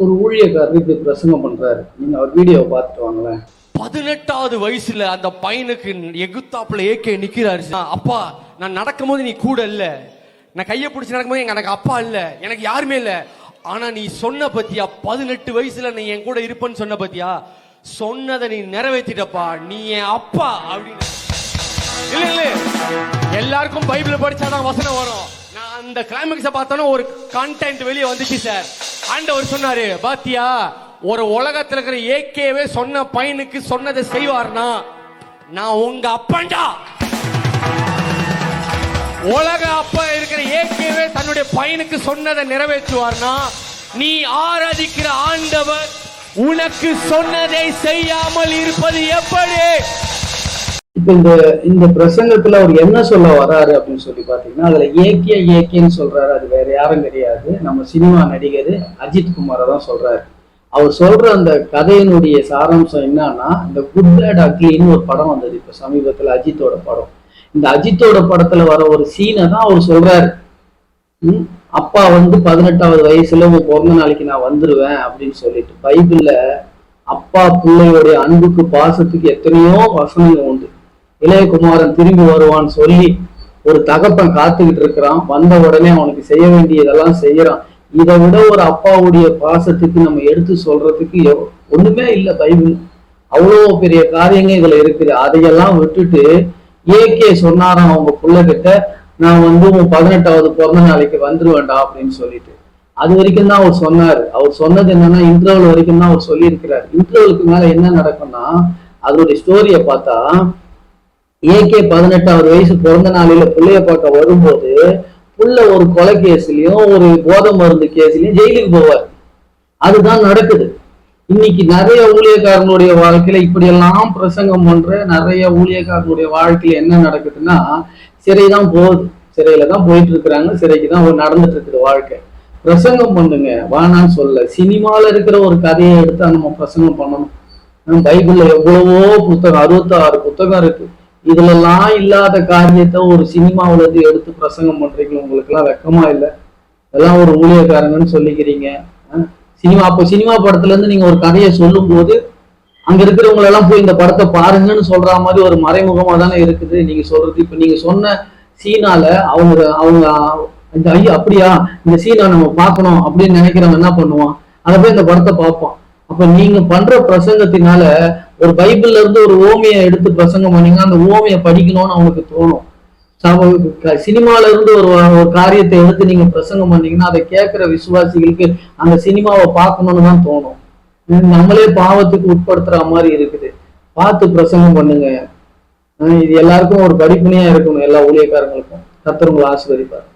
ஒரு ஊழியக்காரர் இப்படி பிரசங்கம் பண்றாரு. நீங்க அவர் வீடியோவை பார்த்துட்டு வாங்களேன். 18வது வயசுல அந்த பையனுக்கு எகுத்தாப்புல ஏகே நிக்கிறாரு. அப்பா, நான் நடக்கும்போது நீ கூட இல்ல, நான் கையை பிடிச்சி நடக்கும்போது எனக்கு அப்பா இல்ல, எனக்கு யாருமே இல்ல. ஆனா நீ சொன்ன பத்தியா, 18 வயசுல நீ என் கூட இருப்பன்னு சொன்ன பத்தியா, சொன்னதை நீ நிறைவேற்றிட்டப்பா, நீ என் அப்பா அப்படின்னு. இல்ல இல்ல, எல்லாருக்கும் பைபிள் படிச்சாதான் வசனம் வரும். நான் அந்த கிளைமேக்ஸை பார்த்தோன்னா ஒரு கண்டென்ட் வெளியே வந்துச்சு சார். ஆண்டவர் சொன்னாரு, பாத்தியா, ஒரு உலகத்துல இருக்கிற ஏகேவே சொன்ன பையனுக்கு சொன்னதை செய்வார்னா நான் உங்க அப்பன்டா. உலக அப்பா இருக்கிற ஏகேவே தன்னுடைய பையனுக்கு சொன்னதை நிறைவேற்றுவார்னா நீ ஆராதிக்கிற ஆண்டவர் உனக்கு சொன்னதை செய்யாமல் இருப்பது எப்படி? இப்ப இந்த பிரசங்கத்துல அவர் என்ன சொல்ல வர்றாரு அப்படின்னு சொல்லி பாத்தீங்கன்னா, அதுல ஏகேன்னு சொல்றாரு. அது வேற யாரும் கிடையாது, நம்ம சினிமா நடிகர் அஜித் குமாரை தான் சொல்றாரு. அவர் சொல்ற அந்த கதையினுடைய சாராம்சம் என்னன்னா, இந்த குட் பேட் அக்லின்னு ஒரு படம் வந்தது இப்ப சமீபத்துல, அஜித்தோட படம். இந்த அஜித்தோட படத்துல வர ஒரு சீனை தான் அவர் சொல்றாரு. அப்பா 18வது வயசுல உங்க பிறந்த நாளைக்கு நான் வந்துருவேன் அப்படின்னு சொல்லிட்டு. பைபிள்ல அப்பா பிள்ளையோடைய அன்புக்கு பாசத்துக்கு எத்தனையோ வசனங்கள் உண்டு. இளையகுமாரன் திரும்பி வருவான்னு சொல்லி ஒரு தகப்பன் காத்துக்கிட்டு இருக்கிறான். வந்த உடனே அவனுக்கு செய்ய வேண்டியதெல்லாம் செய்யறான். இதை விட ஒரு அப்பாவுடைய பாசத்துக்கு நம்ம எடுத்து சொல்றதுக்கு ஒண்ணுமே இல்லை பைபிள். அவ்வளோ பெரிய காரியங்கள் இதுல இருக்குது. அதையெல்லாம் விட்டுட்டு ஏகே சொன்னாராம் அவங்க பிள்ளைகிட்ட, நான் உன் 18வது பிறந்த நாளைக்கு வந்துருவேண்டா அப்படின்னு சொல்லிட்டு. அது வரைக்கும் தான் அவர் சொன்னாரு. அவர் சொன்னது என்னன்னா, இன்டர்வல் வரைக்கும் தான் அவர் சொல்லியிருக்கிறார். இன்டர்வலுக்கு மேல என்ன நடக்கும்னா, அதோடைய ஸ்டோரியை பார்த்தா, ஏகே 18வது வயசு பிறந்த நாளில பிள்ளைய பார்க்க வரும்போது, புள்ள ஒரு கொலை கேஸ்லயும் ஒரு போதை மருந்து கேஸ்லயும் ஜெயிலுக்கு போவார். அதுதான் நடக்குது. இன்னைக்கு நிறைய ஊழியக்காரங்களுடைய வாழ்க்கையில இப்படியெல்லாம் பிரசங்கம் பண்ற நிறைய ஊழியக்காரங்களுடைய வாழ்க்கையில என்ன நடக்குதுன்னா, சிறைதான் போகுது, சிறையில தான் போயிட்டு இருக்கிறாங்க, சிறைக்கு தான் நடந்துட்டு இருக்குது வாழ்க்கை. பிரசங்கம் பண்ணுங்க, வானான்னு சொல்ல. சினிமால இருக்கிற ஒரு கதையை எடுத்து நம்ம பிரசங்கம் பண்ணணும். பைபிள்ல எவ்வளவோ புத்தகம், 66 புத்தகம் இருக்கு. இதுல எல்லாம் இல்லாத காரியத்தை ஒரு சினிமாவில இருந்து எடுத்து பிரசங்கம் பண்றீங்க. உங்களுக்கு எல்லாம் வெக்கமா இல்லை? இதெல்லாம் ஒரு ஊழியக்காரங்கன்னு சொல்லிக்கிறீங்க. அப்போ சினிமா படத்துல இருந்து நீங்க ஒரு கதையை சொல்லும் போது அங்க இருக்கிறவங்க எல்லாம் போய் இந்த படத்தை பாருங்கன்னு சொல்ற மாதிரி ஒரு மறைமுகமா தானே இருக்குது நீங்க சொல்றது. இப்ப நீங்க சொன்ன சீனால அவங்க இந்த ஐயா அப்படியா, இந்த சீனை நம்ம பார்க்கணும் அப்படின்னு நினைக்கிறவங்க என்ன பண்ணுவான், அதை போய் இந்த படத்தை பார்ப்பான். அப்ப நீங்க பண்ற பிரசங்கத்தினால ஒரு பைபிள்ல இருந்து ஒரு ஓமையை எடுத்து பிரசங்கம் பண்ணீங்கன்னா அந்த ஓமையை படிக்கணும்னு அவனுக்கு தோணும். சினிமால இருந்து ஒரு காரியத்தை எடுத்து நீங்க பிரசங்கம் பண்ணீங்கன்னா அதை கேட்கிற விசுவாசிகளுக்கு அந்த சினிமாவை பார்க்கணும்னு தான் தோணும். நம்மளே பாவத்துக்கு உட்படுத்துற மாதிரி இருக்குது. பார்த்து பிரசங்கம் பண்ணுங்க. இது எல்லாருக்கும் ஒரு படிப்பினையா இருக்கணும், எல்லா ஊழியக்காரங்களுக்கும். கர்த்தர் உங்களை ஆசீர்வதிப்பார்.